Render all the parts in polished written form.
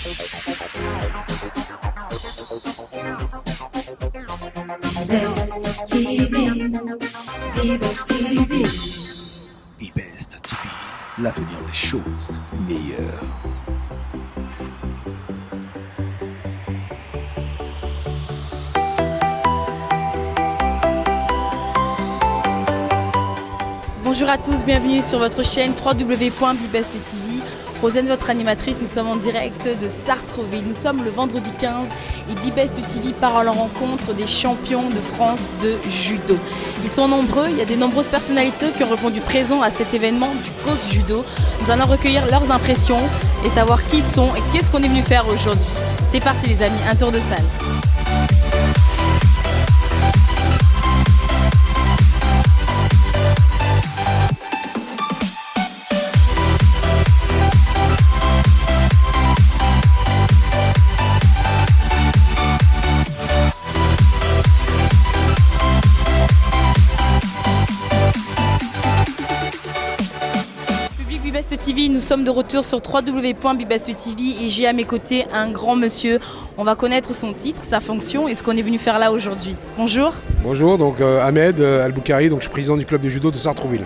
Bibest TV, l'avenir des choses meilleures. Bonjour à tous, bienvenue sur votre chaîne www.bibest TV. Rosane, votre animatrice, nous sommes en direct de Sartreville. Nous sommes le vendredi 15 et Bibest TV part à la rencontre des champions de France de judo. Ils sont nombreux, il y a de nombreuses personnalités qui ont répondu présent à cet événement du COS Judo. Nous allons recueillir leurs impressions et savoir qui ils sont et qu'est-ce qu'on est venu faire aujourd'hui. C'est parti les amis, un tour de salle. Bibest TV, nous sommes de retour sur www.bibest TV et j'ai à mes côtés un grand monsieur. On va connaître son titre, sa fonction et ce qu'on est venu faire là aujourd'hui. Bonjour. Bonjour, donc Ahmed Al-Boukhari, donc je suis président du club de judo de Sartreville.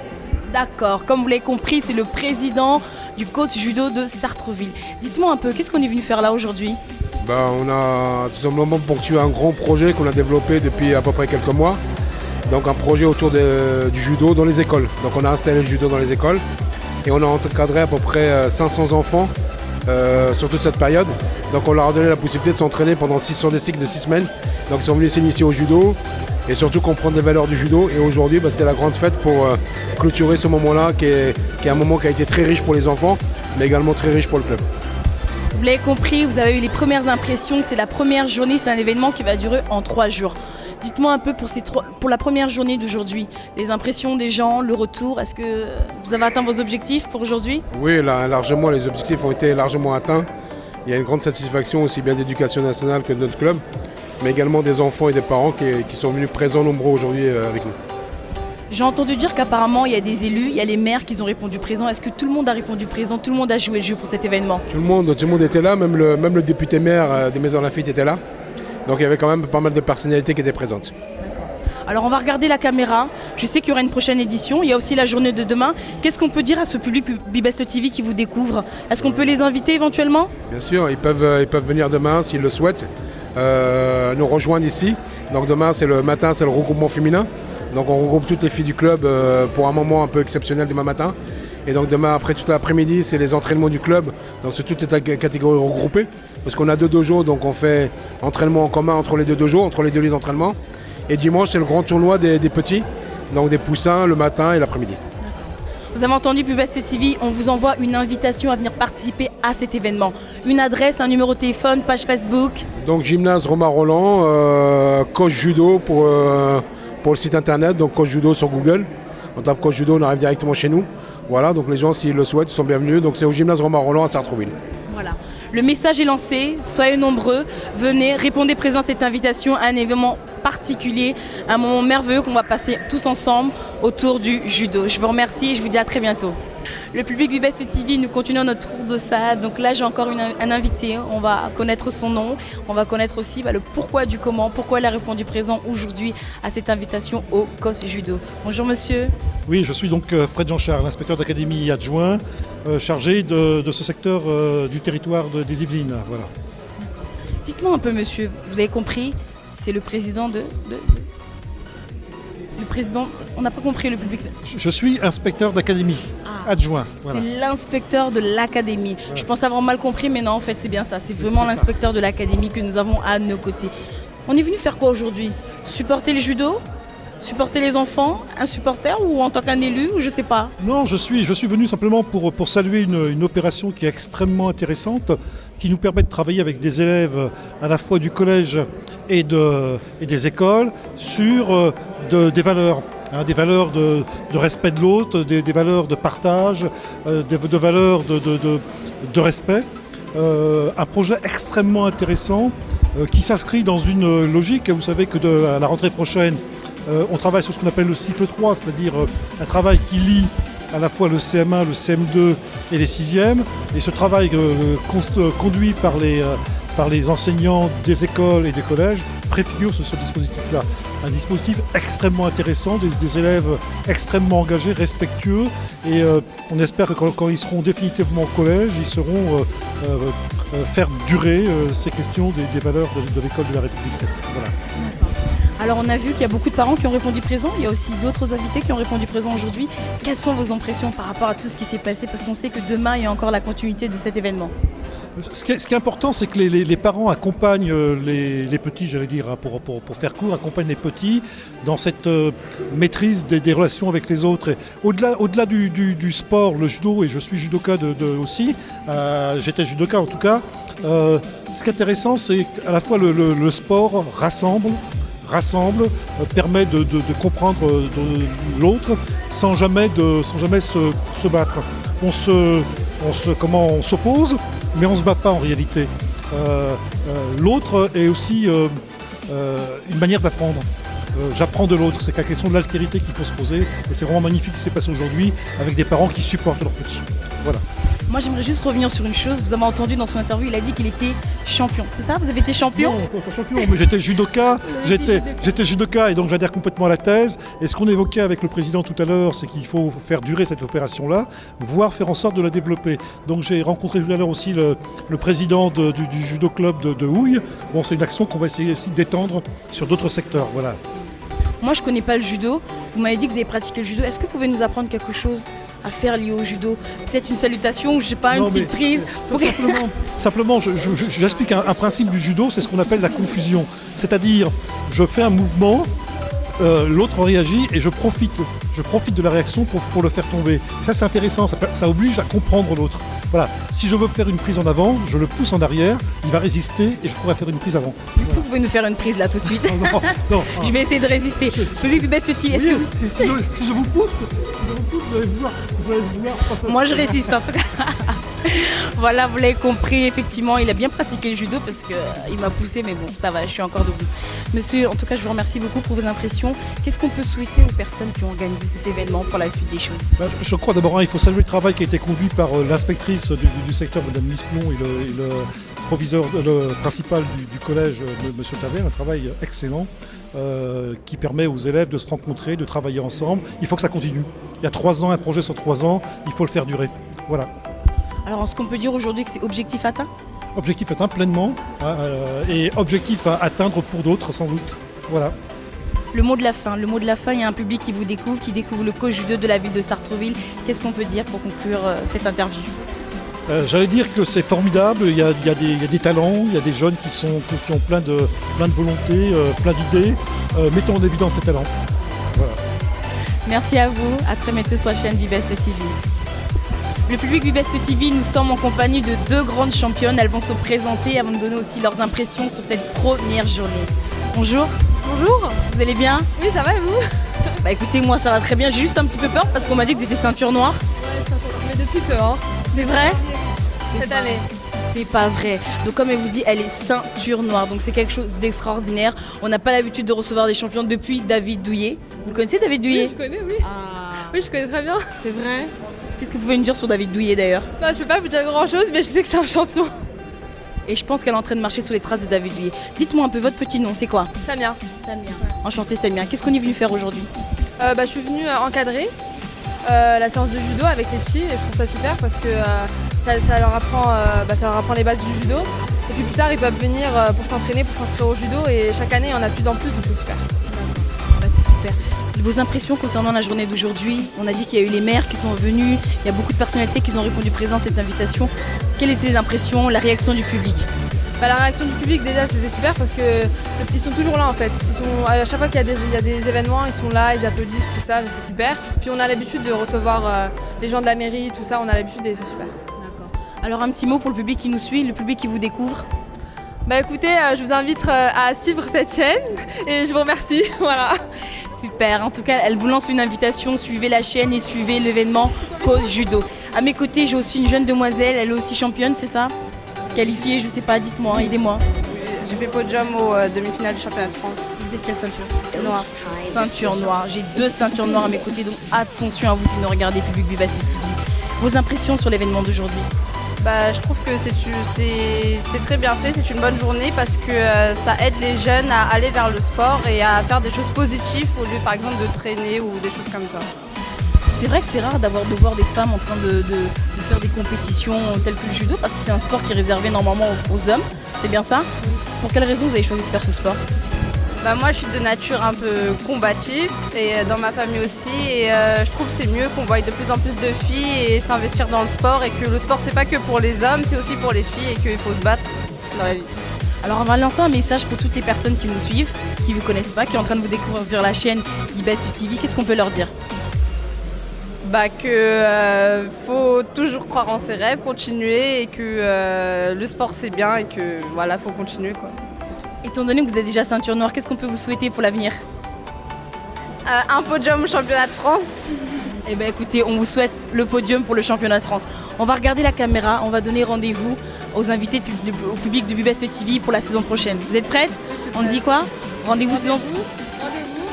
D'accord, comme vous l'avez compris, c'est le président du COS Judo de Sartreville. Dites-moi un peu, qu'est-ce qu'on est venu faire là aujourd'hui? On a tout simplement ponctué un grand projet qu'on a développé depuis à peu près quelques mois. Donc un projet autour du judo dans les écoles. Donc on a installé le judo dans les écoles. Et on a encadré à peu près 500 enfants sur toute cette période. Donc on leur a donné la possibilité de s'entraîner sur des cycles de 6 semaines. Donc ils sont venus s'initier au judo et surtout comprendre les valeurs du judo. Et aujourd'hui, c'était la grande fête pour clôturer ce moment-là qui est un moment qui a été très riche pour les enfants, mais également très riche pour le club. Vous l'avez compris, vous avez eu les premières impressions. C'est la première journée, c'est un événement qui va durer en 3 jours. Dites-moi un peu pour la première journée d'aujourd'hui, les impressions des gens, le retour, est-ce que vous avez atteint vos objectifs pour aujourd'hui? Oui, largement, les objectifs ont été largement atteints. Il y a une grande satisfaction aussi bien d'éducation nationale que de notre club, mais également des enfants et des parents qui sont venus présents nombreux aujourd'hui avec nous. J'ai entendu dire qu'apparemment il y a des élus, il y a les maires qui ont répondu présent. Est-ce que tout le monde a répondu présent, tout le monde a joué le jeu pour cet événement? Tout le monde était là, même le député maire des Maisons Laffitte était là. Donc il y avait quand même pas mal de personnalités qui étaient présentes. Alors on va regarder la caméra. Je sais qu'il y aura une prochaine édition. Il y a aussi la journée de demain. Qu'est-ce qu'on peut dire à ce public Bibest TV qui vous découvre? Est-ce qu'on peut les inviter éventuellement? Bien sûr, ils peuvent venir demain s'ils le souhaitent, nous rejoindre ici. Donc demain c'est le matin, c'est le regroupement féminin. Donc on regroupe toutes les filles du club pour un moment un peu exceptionnel demain matin. Et donc demain, après toute l'après-midi, c'est les entraînements du club. Donc c'est toutes les catégories regroupées. Parce qu'on a 2 dojos, donc on fait entraînement en commun entre les 2 dojos, entre les 2 lieux d'entraînement. Et dimanche, c'est le grand tournoi des petits, donc des poussins le matin et l'après-midi. Vous avez entendu Bibest TV, on vous envoie une invitation à venir participer à cet événement. Une adresse, un numéro de téléphone, page Facebook. Donc gymnase Romain Roland, coach judo pour le site internet, donc coach judo sur Google. On tape coach judo, on arrive directement chez nous. Voilà, donc les gens, s'ils le souhaitent, sont bienvenus. Donc c'est au gymnase Romain Roland à Sartreville. Voilà, le message est lancé, soyez nombreux, venez, répondez présent à cette invitation à un événement particulier, un moment merveilleux qu'on va passer tous ensemble autour du judo. Je vous remercie et je vous dis à très bientôt. Le public Bibest TV, nous continuons notre tour de salle. Donc là, j'ai encore un invité. On va connaître son nom. On va connaître aussi le pourquoi du comment, pourquoi il a répondu présent aujourd'hui à cette invitation au COS Judo. Bonjour monsieur. Oui, je suis donc Fred Jean-Charles, inspecteur d'académie adjoint, chargé de ce secteur du territoire des Yvelines. Voilà. Dites-moi un peu monsieur, vous avez compris, c'est le président le président, on n'a pas compris le public. Je suis inspecteur d'académie adjoint. Voilà. C'est l'inspecteur de l'académie. Voilà. Je pense avoir mal compris, mais non, en fait, c'est bien ça. C'est vraiment l'inspecteur de l'académie que nous avons à nos côtés. On est venu faire quoi aujourd'hui? Supporter le judo? Supporter les enfants? Un supporter ou en tant qu'un élu? Ou je sais pas. Non, je suis venu simplement pour saluer une opération qui est extrêmement intéressante, qui nous permet de travailler avec des élèves à la fois du collège et des écoles sur des valeurs. Des valeurs de respect de l'autre, des valeurs de partage, des valeurs de respect. Un projet extrêmement intéressant qui s'inscrit dans une logique. Vous savez que à la rentrée prochaine, on travaille sur ce qu'on appelle le cycle 3, c'est-à-dire un travail qui lie à la fois le CM1, le CM2 et les 6e. Et ce travail conduit par les enseignants des écoles et des collèges préfigure ce dispositif-là. Un dispositif extrêmement intéressant, des élèves extrêmement engagés, respectueux, et on espère que quand ils seront définitivement au collège, ils sauront faire durer ces questions des valeurs de l'école de la République. Voilà. Alors on a vu qu'il y a beaucoup de parents qui ont répondu présent, il y a aussi d'autres invités qui ont répondu présent aujourd'hui. Quelles sont vos impressions par rapport à tout ce qui s'est passé? Parce qu'on sait que demain, il y a encore la continuité de cet événement. Ce qui est important, c'est que les parents accompagnent les petits, j'allais dire, hein, pour faire court, accompagnent les petits dans cette maîtrise des relations avec les autres. Et au-delà du sport, le judo, et je suis judoka aussi, j'étais judoka en tout cas, ce qui est intéressant, c'est qu'à la fois le sport rassemble, permet de comprendre l'autre sans jamais se battre. On s'oppose, mais on ne se bat pas en réalité. L'autre est aussi une manière d'apprendre. J'apprends de l'autre, c'est la question de l'altérité qu'il faut se poser, et c'est vraiment magnifique ce qui s'est passé aujourd'hui avec des parents qui supportent leurs petits. Voilà. Moi, j'aimerais juste revenir sur une chose. Vous avez entendu dans son interview, il a dit qu'il était champion. C'est ça? Vous avez été champion? Non, pas champion, mais j'étais judoka. J'étais judoka et donc j'adhère complètement à la thèse. Et ce qu'on évoquait avec le président tout à l'heure, c'est qu'il faut faire durer cette opération-là, voire faire en sorte de la développer. Donc j'ai rencontré tout à l'heure aussi le président du judo club de Houille. Bon, c'est une action qu'on va essayer aussi d'étendre sur d'autres secteurs. Voilà. Moi, je ne connais pas le judo. Vous m'avez dit que vous avez pratiqué le judo. Est-ce que vous pouvez nous apprendre quelque chose à faire lié au judo? Peut-être une salutation ou je sais pas, une petite prise Simplement, j'explique un principe du judo, c'est ce qu'on appelle la confusion. C'est-à-dire, je fais un mouvement, l'autre réagit et je profite de la réaction pour le faire tomber. Ça, c'est intéressant, ça oblige à comprendre l'autre. Voilà. Si je veux faire une prise en avant, je le pousse en arrière, il va résister et je pourrai faire une prise avant. Est-ce que vous pouvez nous faire une prise là tout de suite? Non. Je vais essayer de résister. Public Bubes-Petit, est-ce que vous... Si je vous pousse, vous allez vouloir passer. Moi, je résiste en tout cas. Voilà, vous l'avez compris, effectivement, il a bien pratiqué le judo parce qu'il m'a poussé, mais bon, ça va, je suis encore debout. Monsieur, en tout cas, je vous remercie beaucoup pour vos impressions. Qu'est-ce qu'on peut souhaiter aux personnes qui ont organisé cet événement pour la suite des choses? Je crois d'abord, il faut saluer le travail qui a été conduit par l'inspectrice du secteur, Mme Lisplon, et le proviseur, le principal du collège, M. Taver, un travail excellent. Qui permet aux élèves de se rencontrer, de travailler ensemble. Il faut que ça continue. Il y a 3 ans, un projet sur 3 ans, il faut le faire durer. Voilà. Alors, est-ce qu'on peut dire aujourd'hui que c'est objectif atteint? Objectif atteint pleinement, et objectif à atteindre pour d'autres sans doute. Voilà. Le mot de la fin, il y a un public qui vous découvre, qui découvre le coach judo de la ville de Sartrouville. Qu'est-ce qu'on peut dire pour conclure cette interview? J'allais dire que c'est formidable, il y a des talents, il y a des jeunes qui ont plein de volonté, plein d'idées. Mettons en évidence ces talents. Voilà. Merci à vous, à très bientôt sur la chaîne Bibest TV. Le public Bibest TV, nous sommes en compagnie de 2 grandes championnes. Elles vont se présenter avant de donner aussi leurs impressions sur cette première journée. Bonjour. Bonjour. Vous allez bien? Oui, ça va et vous? Bah écoutez, moi ça va très bien. J'ai juste un petit peu peur parce qu'on m'a dit que vous étiez ceinture noire. Ouais, mais depuis peu, hein. C'est vrai? Cette année. C'est pas vrai. Donc comme elle vous dit, elle est ceinture noire. Donc c'est quelque chose d'extraordinaire. On n'a pas l'habitude de recevoir des champions depuis David Douillet. Vous connaissez David Douillet? Oui, je connais, oui. Ah. Oui, je connais très bien. C'est vrai? Qu'est-ce que vous pouvez me dire sur David Douillet d'ailleurs? Bah, je peux pas vous dire grand chose, mais je sais que c'est un champion. Et je pense qu'elle est en train de marcher sous les traces de David Douillet. Dites-moi un peu votre petit nom, c'est quoi? Samia. Samia. Enchantée Samia. Qu'est-ce qu'on est venu faire aujourd'hui? Je suis venue encadrer la séance de judo avec les petits et je trouve ça super parce que ça leur apprend les bases du judo. Et puis plus tard, ils peuvent venir pour s'entraîner, pour s'inscrire au judo et chaque année, il y en a de plus en plus, donc c'est super. Bah, c'est super. Vos impressions concernant la journée d'aujourd'hui? On a dit qu'il y a eu les maires qui sont venus, il y a beaucoup de personnalités qui ont répondu présent à cette invitation. Quelles étaient les impressions, la réaction du public? La réaction du public déjà c'était super parce qu'ils sont toujours là en fait. À chaque fois qu'il y a des événements, ils sont là, ils applaudissent, tout ça, donc c'est super. Puis on a l'habitude de recevoir les gens de la mairie, tout ça, on a l'habitude et c'est super. D'accord. Alors un petit mot pour le public qui nous suit, le public qui vous découvre? Bah écoutez, je vous invite à suivre cette chaîne et je vous remercie, voilà. Super, en tout cas elle vous lance une invitation, suivez la chaîne et suivez l'événement Cause Judo. À mes côtés j'ai aussi une jeune demoiselle, elle est aussi championne, c'est ça? Qualifiée, je sais pas, dites-moi, aidez-moi. J'ai fait podium aux demi-finales du championnat de France. Vous êtes quelle ceinture? Noir. Ceinture noire. J'ai 2 ceintures noires à mes côtés, donc attention à vous qui nous regardez, public Bibest TV. Vos impressions sur l'événement d'aujourd'hui? Je trouve que c'est très bien fait, c'est une bonne journée parce que ça aide les jeunes à aller vers le sport et à faire des choses positives au lieu par exemple de traîner ou des choses comme ça. C'est vrai que c'est rare de voir des femmes en train de faire des compétitions telles que le judo, parce que c'est un sport qui est réservé normalement aux hommes, c'est bien ça? Pour quelle raison vous avez choisi de faire ce sport? Moi je suis de nature un peu combative et dans ma famille aussi et je trouve que c'est mieux qu'on voie de plus en plus de filles et s'investir dans le sport et que le sport c'est pas que pour les hommes, c'est aussi pour les filles et qu'il faut se battre dans la vie. Alors on va lancer un message pour toutes les personnes qui nous suivent, qui ne vous connaissent pas, qui sont en train de vous découvrir la chaîne Bibest TV, qu'est-ce qu'on peut leur dire? Que faut toujours croire en ses rêves, continuer et que le sport c'est bien et que voilà, faut continuer quoi. Étant donné que vous êtes déjà ceinture noire, qu'est-ce qu'on peut vous souhaiter pour l'avenir? Un podium au championnat de France. Eh bien écoutez, on vous souhaite le podium pour le championnat de France. On va regarder la caméra, on va donner rendez-vous aux invités au public de Bibest TV pour la saison prochaine. Vous êtes prêtes? On dit quoi? Rendez-vous saison? Rendez-vous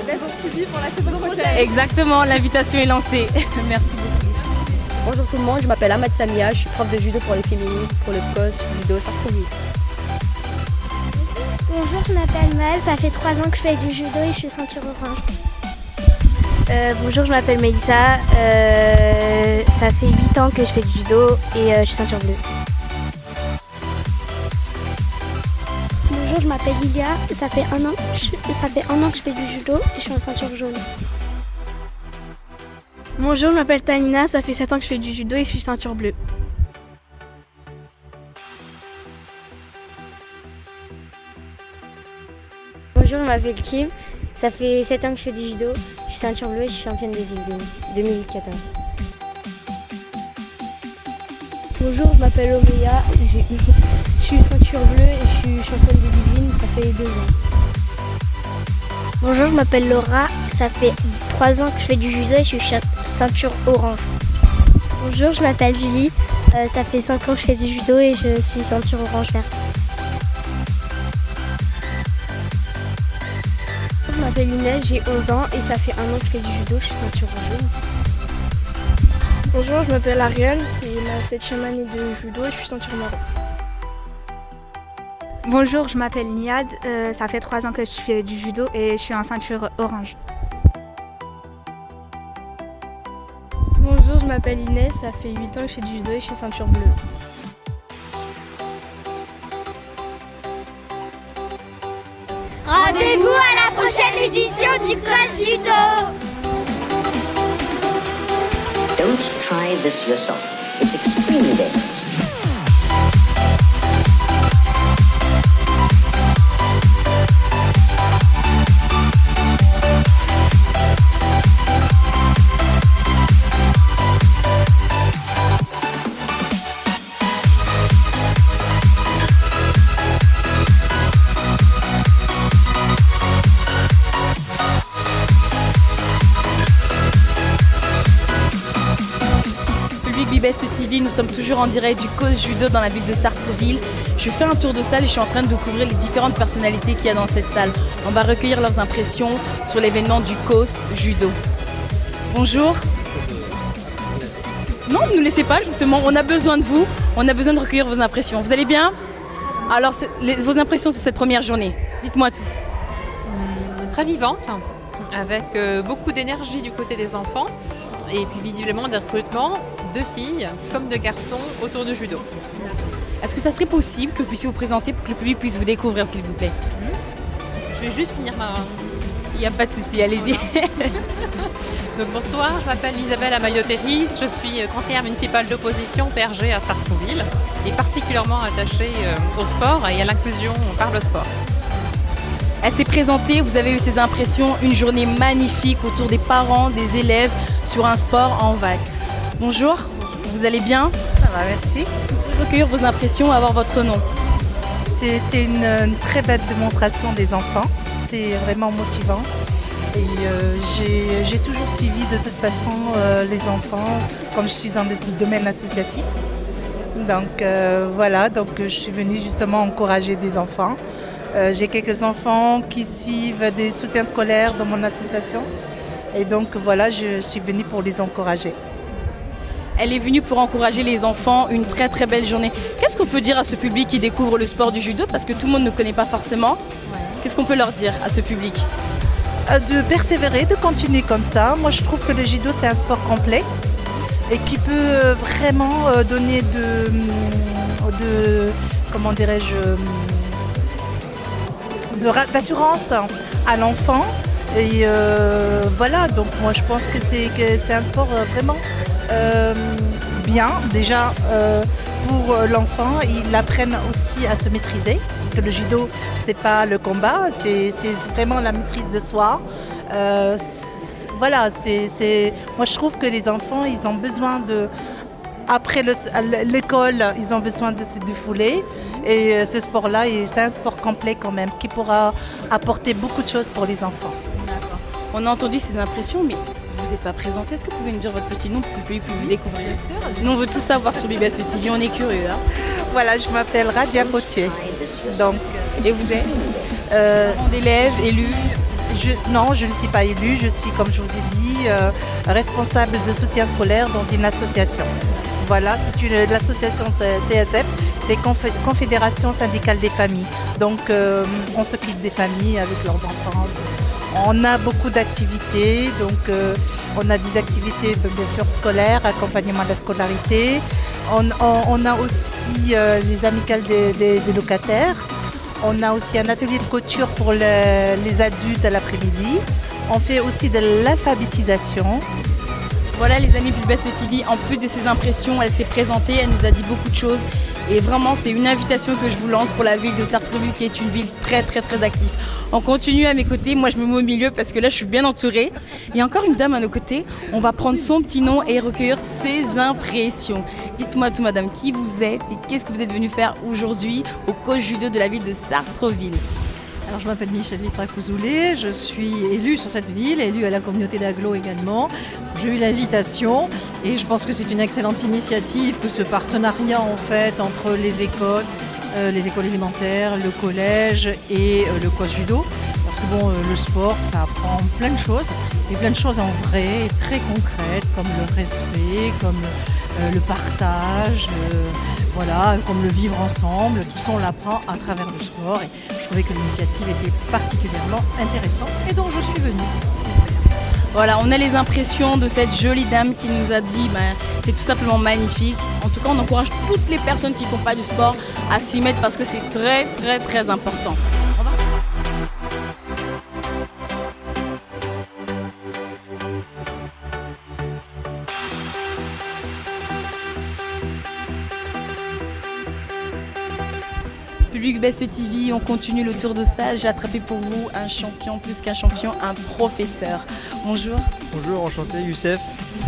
Bibest TV pour la saison prochaine. Exactement, l'invitation est lancée. Merci beaucoup. Bonjour tout le monde, je m'appelle Ahmad Samia, je suis prof de judo pour les féminines, pour le COS, judo, Sartrouville. Bonjour, je m'appelle Maëlle, ça fait 3 ans que je fais du judo et je suis ceinture orange. Bonjour, je m'appelle Mélissa, ça fait 8 ans que je fais du judo et je suis ceinture bleue. Bonjour, je m'appelle Lilia, ça fait 1 an que je fais du judo et je suis en ceinture jaune. Bonjour, je m'appelle Tanina, ça fait 7 ans que je fais du judo et je suis ceinture bleue. Bonjour, je m'appelle Tim, ça fait 7 ans que je fais du judo, je suis ceinture bleue et je suis championne des îles 2014. Bonjour, je m'appelle Omeya, je suis ceinture bleue et je suis championne des Yvelines, ça fait 2 ans. Bonjour, je m'appelle Laura, ça fait 3 ans que je fais du judo et je suis ceinture orange. Bonjour, je m'appelle Julie, ça fait 5 ans que je fais du judo et je suis ceinture orange verte. Je m'appelle Inès, j'ai 11 ans et ça fait 1 an que je fais du judo, je suis ceinture jaune. Bonjour, je m'appelle Ariane, c'est ma 7e année de judo et je suis ceinture marron. Bonjour, je m'appelle Niad, ça fait 3 ans que je fais du judo et je suis en ceinture orange. Bonjour, je m'appelle Inès, ça fait 8 ans que je fais du judo et je suis ceinture bleue. Rendez-vous à la prochaine édition du COS Judo. Don't try this yourself. It's extremely dangerous. Bibest TV, nous sommes toujours en direct du COS Judo dans la ville de Sartrouville. Je fais un tour de salle et je suis en train de découvrir les différentes personnalités qu'il y a dans cette salle. On va recueillir leurs impressions sur l'événement du COS Judo. Bonjour. Non, ne nous laissez pas justement, on a besoin de vous, on a besoin de recueillir vos impressions. Vous allez bien? Alors, vos impressions sur cette première journée, dites-moi tout. Très vivante, avec beaucoup d'énergie du côté des enfants et puis visiblement des recrutements de filles comme de garçons autour du judo. Est-ce que ça serait possible que vous puissiez vous présenter pour que le public puisse vous découvrir, s'il vous plaît? Je vais juste finir ma... Il n'y a pas de souci, allez-y. Donc bonsoir, je m'appelle Isabelle Amayoteris, je suis conseillère municipale d'opposition PRG à Sartrouville et particulièrement attachée au sport et à l'inclusion par le sport. Elle s'est présentée, vous avez eu ses impressions, une journée magnifique autour des parents, des élèves sur un sport en vague. Bonjour, vous allez bien? Ça va, merci. Vous pouvez recueillir vos impressions, avoir votre nom. C'était une très belle démonstration des enfants, c'est vraiment motivant. Et j'ai toujours suivi de toute façon les enfants, comme je suis dans le domaine associatif. Donc voilà, donc je suis venue justement encourager des enfants J'ai quelques enfants qui suivent des soutiens scolaires dans mon association. Et donc voilà, je suis venue pour les encourager. Elle est venue pour encourager les enfants, une très très belle journée. Qu'est-ce qu'on peut dire à ce public qui découvre le sport du judo? Parce que tout le monde ne connaît pas forcément. Qu'est-ce qu'on peut leur dire à ce public? De persévérer, de continuer comme ça. Moi je trouve que le judo c'est un sport complet et qui peut vraiment donner comment dirais-je, d'assurance à l'enfant. Et voilà, donc moi je pense que c'est un sport vraiment bien. Déjà pour l'enfant, ils apprennent aussi à se maîtriser. Parce que le judo, c'est pas le combat, c'est vraiment la maîtrise de soi. Voilà, moi je trouve que les enfants, ils ont besoin de... Après l'école, ils ont besoin de se défouler. Et ce sport-là, c'est un sport complet quand même, qui pourra apporter beaucoup de choses pour les enfants. D'accord. On a entendu ces impressions, mais vous n'êtes pas présenté. Est-ce que vous pouvez nous dire votre petit nom pour que le public puisse vous découvrir? Nous, on veut tout savoir sur BBS TV, on est curieux. Hein. Voilà, je m'appelle Radia Potier. Donc, et vous êtes parent d'élèves, élus? Non, je ne suis pas élue. Je suis, comme je vous ai dit, responsable de soutien scolaire dans une association. Voilà, c'est l'association CSF, c'est Confédération syndicale des familles. Donc, on s'occupe des familles avec leurs enfants. On a beaucoup d'activités, donc on a des activités bien sûr scolaires, accompagnement de la scolarité. On a aussi les amicales des locataires. On a aussi un atelier de couture pour les adultes à l'après-midi. On fait aussi de l'alphabétisation. Voilà les amis BBS TV, en plus de ses impressions, elle s'est présentée, elle nous a dit beaucoup de choses. Et vraiment, c'est une invitation que je vous lance pour la ville de Sartrouville, qui est une ville très très très active. On continue à mes côtés, moi je me mets au milieu parce que là je suis bien entourée. Il y a encore une dame à nos côtés, on va prendre son petit nom et recueillir ses impressions. Dites-moi tout madame, qui vous êtes et qu'est-ce que vous êtes venu faire aujourd'hui au coach judo de la ville de Sartrouville? Alors je m'appelle Michèle Vitra-Couzoulé, je suis élue sur cette ville, élue à la communauté d'Aglo également. J'ai eu l'invitation et je pense que c'est une excellente initiative que ce partenariat en fait entre les écoles élémentaires, le collège et le coach judo. Parce que bon, le sport, ça apprend plein de choses, et plein de choses en vrai, très concrètes, comme le respect, comme le partage, voilà, comme le vivre ensemble. Tout ça, on l'apprend à travers le sport. Et je trouvais que l'initiative était particulièrement intéressante, et donc je suis venue. Voilà, on a les impressions de cette jolie dame qui nous a dit c'est tout simplement magnifique. En tout cas, on encourage toutes les personnes qui ne font pas du sport à s'y mettre parce que c'est très très très important. Au revoir. Public Best TV, on continue le tour de salle. J'ai attrapé pour vous un champion, plus qu'un champion, un professeur. Bonjour. Bonjour, enchanté, Youssef.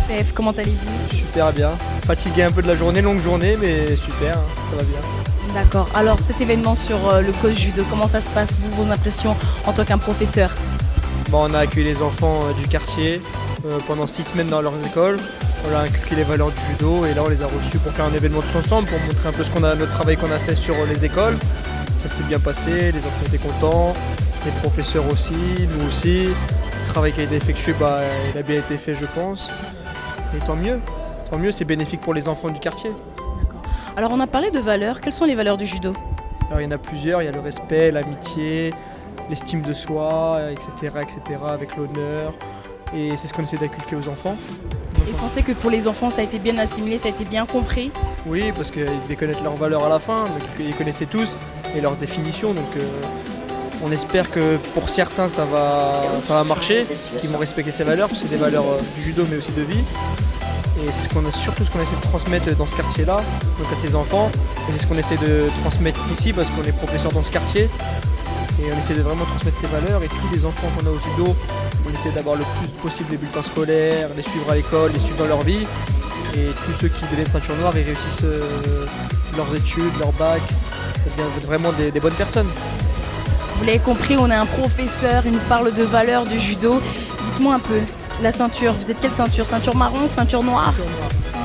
Youssef, comment allez-vous? Super bien. Fatigué un peu de la journée, longue journée, mais super, ça va bien. D'accord. Alors cet événement sur le coach judo, comment ça se passe, vous, vos impressions en tant qu'un professeur? On a accueilli les enfants du quartier pendant 6 semaines dans leurs écoles. On a inculqué les valeurs du judo et là on les a reçus pour faire un événement tous ensemble, pour montrer un peu notre travail qu'on a fait sur les écoles. Ça s'est bien passé, les enfants étaient contents, les professeurs aussi, nous aussi. Le travail qui a été effectué, il a bien été fait je pense. Et tant mieux, c'est bénéfique pour les enfants du quartier. D'accord. Alors on a parlé de valeurs, quelles sont les valeurs du judo? Alors il y en a plusieurs, il y a le respect, l'amitié, l'estime de soi, etc. avec l'honneur. Et c'est ce qu'on essaie d'inculquer aux enfants. Et pensez que pour les enfants ça a été bien assimilé, ça a été bien compris? Oui, parce qu'ils devaient connaître leurs valeurs à la fin, donc ils connaissaient tous et leur définition. Donc on espère que pour certains ça va marcher, qu'ils vont respecter ces valeurs, parce que c'est des valeurs du judo mais aussi de vie. Et c'est surtout ce qu'on essaie de transmettre dans ce quartier-là, donc à ces enfants. Et c'est ce qu'on essaie de transmettre ici parce qu'on est professeur dans ce quartier. Et on essaie de vraiment transmettre ces valeurs et tous les enfants qu'on a au judo, on essaie d'avoir le plus possible des bulletins scolaires, les suivre à l'école, les suivre dans leur vie. Et tous ceux qui deviennent ceinture noire, ils réussissent leurs études, leur bac, ça devient vraiment des bonnes personnes. Vous l'avez compris, on a un professeur, il nous parle de valeurs du judo. Dites-moi un peu, la ceinture, vous êtes quelle ceinture? Ceinture marron, ceinture noire?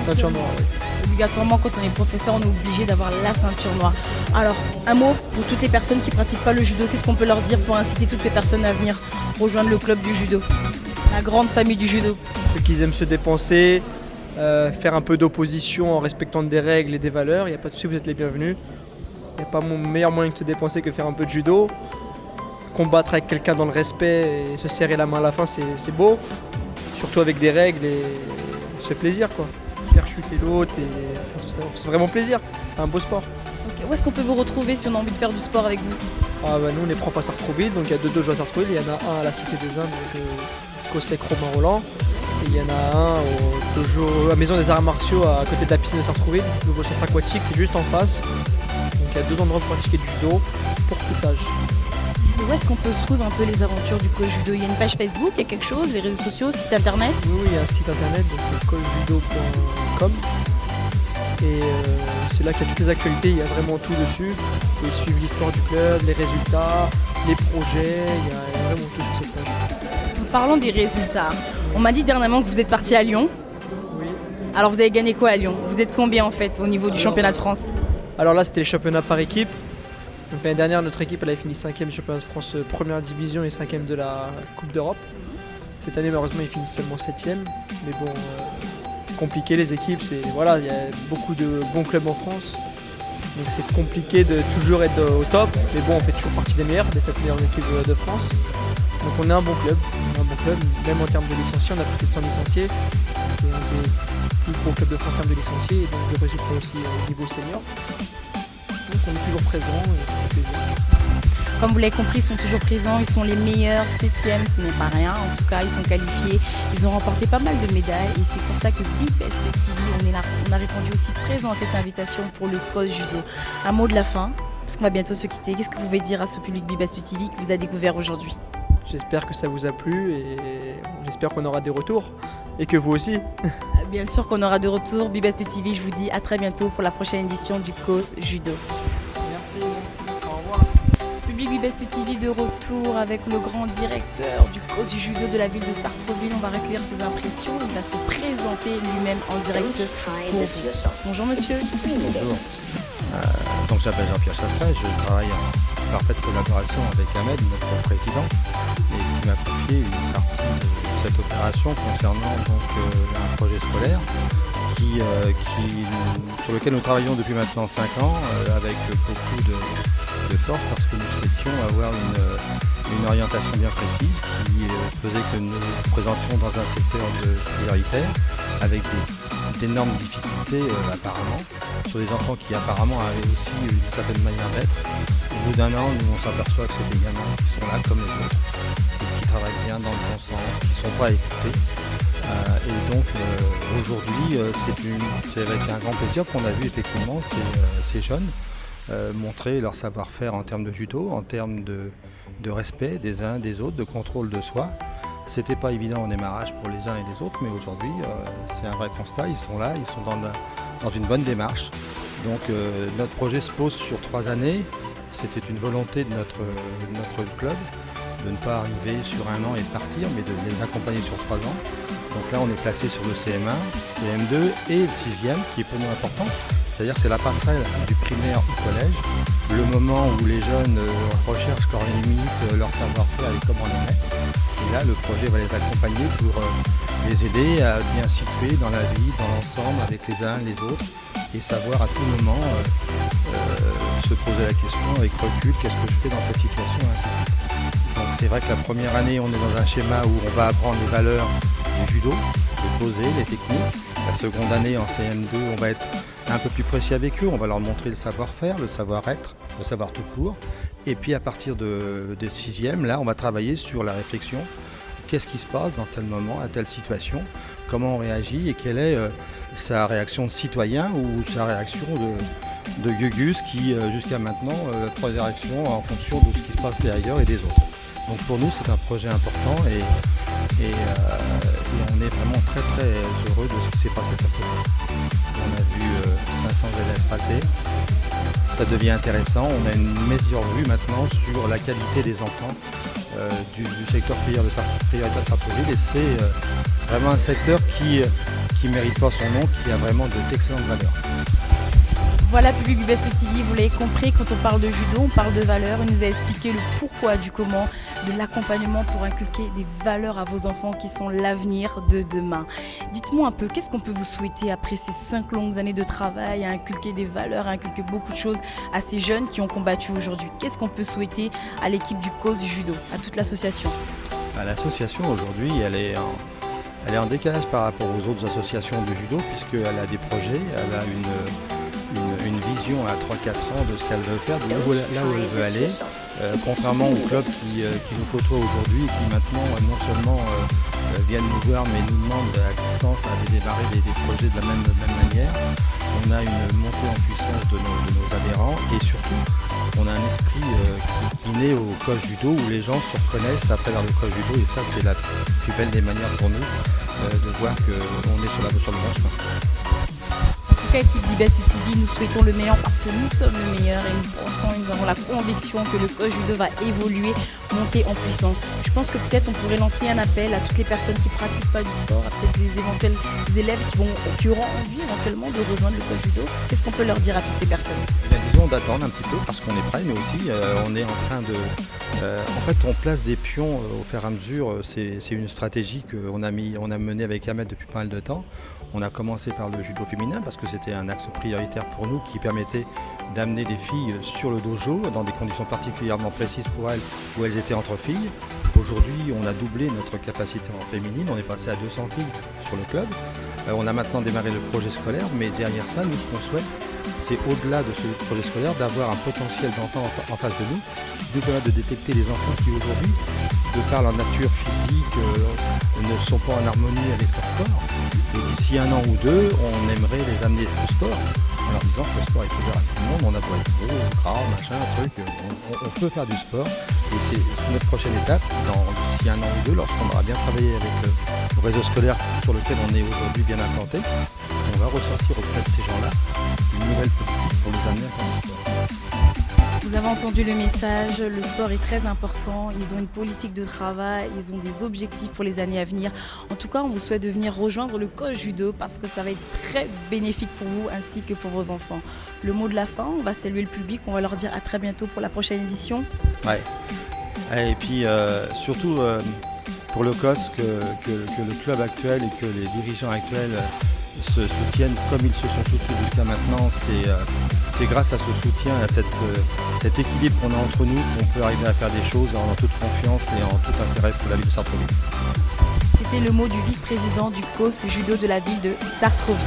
Ceinture noire, oui. Obligatoirement, quand on est professeur, on est obligé d'avoir la ceinture noire. Alors, un mot pour toutes les personnes qui ne pratiquent pas le judo. Qu'est-ce qu'on peut leur dire pour inciter toutes ces personnes à venir rejoindre le club du judo, la grande famille du judo? Ceux qui aiment se dépenser, faire un peu d'opposition en respectant des règles et des valeurs, il n'y a pas de souci, vous êtes les bienvenus. Il n'y a pas meilleur moyen de se dépenser que faire un peu de judo. Combattre avec quelqu'un dans le respect et se serrer la main à la fin, c'est beau. Surtout avec des règles et se fait plaisir, quoi. Faire chuter l'autre, et c'est vraiment plaisir. C'est un beau sport. Okay. Où est-ce qu'on peut vous retrouver si on a envie de faire du sport avec vous? Nous, on est profs à Sartrouville, donc il y a deux dojos à Sartrouville. Il y en a un à la Cité des Indes, avec Cosec Romain Roland. Et il y en a un au dojo, à la Maison des Arts Martiaux, à côté de la piscine de Sartrouville. Le nouveau centre aquatique, c'est juste en face. Donc il y a deux endroits pour pratiquer du judo pour tout âge. Où est-ce qu'on peut trouver un peu les aventures du coach judo? Il y a une page Facebook, il y a quelque chose, les réseaux sociaux, site internet? Oui, il y a un site internet, donc c'est coachjudo.com. Et c'est là qu'il y a toutes les actualités, il y a vraiment tout dessus. Vous pouvez suivre l'histoire du club, les résultats, les projets, il y a vraiment tout sur cette page. Parlons des résultats. On m'a dit dernièrement que vous êtes parti à Lyon. Oui. Alors vous avez gagné quoi à Lyon? Vous êtes combien en fait au niveau du championnat de France? Alors là, c'était les championnats par équipe. Donc l'année dernière, notre équipe elle avait fini 5e du championnat de France première division et 5e de la Coupe d'Europe. Cette année, malheureusement, ils finissent seulement 7e. Mais bon, c'est compliqué les équipes. Voilà, il y a beaucoup de bons clubs en France. Donc c'est compliqué de toujours être au top. Mais bon, on fait toujours partie des meilleurs, des 7 meilleures équipes de France. Donc on est un bon club. Même en termes de licenciés, on a plus de 100 licenciés. C'est un des plus gros clubs de France en termes de licenciés et donc de résultats aussi au niveau senior. Donc on est toujours présent et ça fait plaisir. Comme vous l'avez compris, ils sont toujours présents, ils sont les meilleurs, 7e, ce n'est pas rien. En tout cas, ils sont qualifiés, ils ont remporté pas mal de médailles et c'est pour ça que Big Best TV, on a répondu aussi présent à cette invitation pour le coach judo. Un mot de la fin, parce qu'on va bientôt se quitter. Qu'est-ce que vous pouvez dire à ce public Big Best TV qui vous a découvert aujourd'hui? J'espère que ça vous a plu et j'espère qu'on aura des retours et que vous aussi. Bien sûr qu'on aura de retours. Big Best TV, je vous dis à très bientôt pour la prochaine édition du Cause Judo. Merci. Au revoir. Public Big Best TV de retour avec le grand directeur du Cause Judo de la ville de Sartrouville. On va recueillir ses impressions. Il va se présenter lui-même en direct pour vous. Bonjour monsieur. Bonjour. Donc je m'appelle Jean-Pierre Chassin et je travaille en parfaite collaboration avec Ahmed, notre président, et qui m'a confié une partie de cette opération concernant donc, un projet scolaire sur lequel nous travaillons depuis maintenant 5 ans avec beaucoup de force parce que nous souhaitions avoir une orientation bien précise qui faisait que nous nous présentions dans un secteur prioritaire avec d'énormes difficultés apparemment sur des enfants qui apparemment avaient aussi une certaine manière d'être. Au bout d'un an, nous on s'aperçoit que c'est des gamins qui sont là comme les autres et qui travaillent bien dans le bon sens, qui ne sont pas écoutés. Et donc aujourd'hui, c'est avec un grand plaisir qu'on a vu effectivement ces jeunes montrer leur savoir-faire en termes de judo, en termes de respect des uns des autres, de contrôle de soi. C'était pas évident au démarrage pour les uns et les autres, mais aujourd'hui c'est un vrai constat, ils sont là, ils sont dans une bonne démarche. Donc notre projet se pose sur 3 années, c'était une volonté de notre club de ne pas arriver sur 1 an et partir, mais de les accompagner sur 3 ans. Donc là on est placé sur le CM1, CM2 et le 6e qui est pour nous important. C'est-à-dire que c'est la passerelle du primaire au collège, le moment où les jeunes recherchent leurs limites, leur savoir-faire et comment les mettre. Et là, le projet va les accompagner pour les aider à bien situer dans la vie, dans l'ensemble, avec les uns et les autres, et savoir à tout moment se poser la question avec recul, qu'est-ce que je fais dans cette situation, ainsi de suite. Donc c'est vrai que la première année, on est dans un schéma où on va apprendre les valeurs du judo, les poser, les techniques. La seconde année, en CM2, on va être un peu plus précis avec eux, on va leur montrer le savoir-faire, le savoir-être, le savoir tout court. Et puis à partir des 6e, là, on va travailler sur la réflexion. Qu'est-ce qui se passe dans tel moment, à telle situation, comment on réagit et quelle est sa réaction de citoyen ou sa réaction de Gugus qui, jusqu'à maintenant, prend des réactions en fonction de ce qui se passait ailleurs et des autres. Donc pour nous, c'est un projet important et on est vraiment très très heureux de ce qui s'est passé cette année. On a vu 500 élèves passer, ça devient intéressant, on a une meilleure vue maintenant sur la qualité des enfants du secteur prioritaire de Sartrouville et c'est vraiment un secteur qui qui ne mérite pas son nom, qui a vraiment d'excellentes valeurs. Voilà, public du Best TV, vous l'avez compris, quand on parle de judo, on parle de valeurs. Il nous a expliqué le pourquoi du comment, de l'accompagnement pour inculquer des valeurs à vos enfants qui sont l'avenir de demain. Dites-moi un peu, qu'est-ce qu'on peut vous souhaiter après ces 5 longues années de travail à inculquer des valeurs, à inculquer beaucoup de choses à ces jeunes qui ont combattu aujourd'hui? Qu'est-ce qu'on peut souhaiter à l'équipe du COS Judo, à toute l'association? L'association aujourd'hui, elle est en décalage par rapport aux autres associations de judo, puisqu'elle a des projets, elle a une vision à 3-4 ans de ce qu'elle veut faire, de là où elle veut aller, contrairement aux clubs qui nous côtoient aujourd'hui et qui maintenant non seulement viennent nous voir mais nous demandent l'assistance à démarrer des projets de la même manière. On a une montée en puissance de nos adhérents et surtout on a un esprit qui naît au COS Judo où les gens se reconnaissent à travers le COS Judo et ça c'est la plus belle des manières pour nous de voir qu'on est sur le bon chemin. En tout cas, équipe du Best TV, nous souhaitons le meilleur parce que nous sommes le meilleur et nous avons la conviction que le COS Judo va évoluer, monter en puissance. Je pense que peut-être on pourrait lancer un appel à toutes les personnes qui ne pratiquent pas du sport, à peut-être des éventuels élèves qui auront envie éventuellement de rejoindre le COS Judo. Qu'est-ce qu'on peut leur dire à toutes ces personnes? Disons d'attendre un petit peu parce qu'on est prêt, nous aussi. On est en train de... en fait, on place des pions au fur et à mesure. C'est une stratégie qu'on a menée avec Ahmed depuis pas mal de temps. On a commencé par le judo féminin parce que c'était un axe prioritaire pour nous qui permettait d'amener des filles sur le dojo dans des conditions particulièrement précises pour elles où elles étaient entre filles. Aujourd'hui, on a doublé notre capacité en féminine, on est passé à 200 filles sur le club. On a maintenant démarré le projet scolaire, mais derrière ça, nous, ce qu'on souhaite, c'est au-delà de ce projet scolaire, d'avoir un potentiel d'enfants en face de nous, qui nous permet de détecter les enfants qui aujourd'hui, de par leur nature physique, ne sont pas en harmonie avec leur corps. Et d'ici 1 an ou 2, on aimerait les amener au sport, en leur disant que le sport est ouvert à tout le monde, on a beau être gros, gras, machin, truc, on peut faire du sport. Et c'est notre prochaine étape, d'ici 1 an ou 2, lorsqu'on aura bien travaillé avec le réseau scolaire sur lequel on est aujourd'hui bien implanté, on va ressortir auprès de ces gens-là une nouvelle politique pour les amener à faire du sport. Vous avez entendu le message, le sport est très important, ils ont une politique de travail, ils ont des objectifs pour les années à venir. En tout cas, on vous souhaite de venir rejoindre le COS Judo parce que ça va être très bénéfique pour vous ainsi que pour vos enfants. Le mot de la fin, on va saluer le public, on va leur dire à très bientôt pour la prochaine édition. Ouais. Et puis surtout pour le COS, que le club actuel et que les dirigeants actuels se soutiennent comme ils se sont soutenus jusqu'à maintenant. C'est grâce à ce soutien, à cet équilibre qu'on a entre nous qu'on peut arriver à faire des choses en toute confiance et en tout intérêt pour la ville de Sartrouville. C'était le mot du vice-président du COS Judo de la ville de Sartrouville.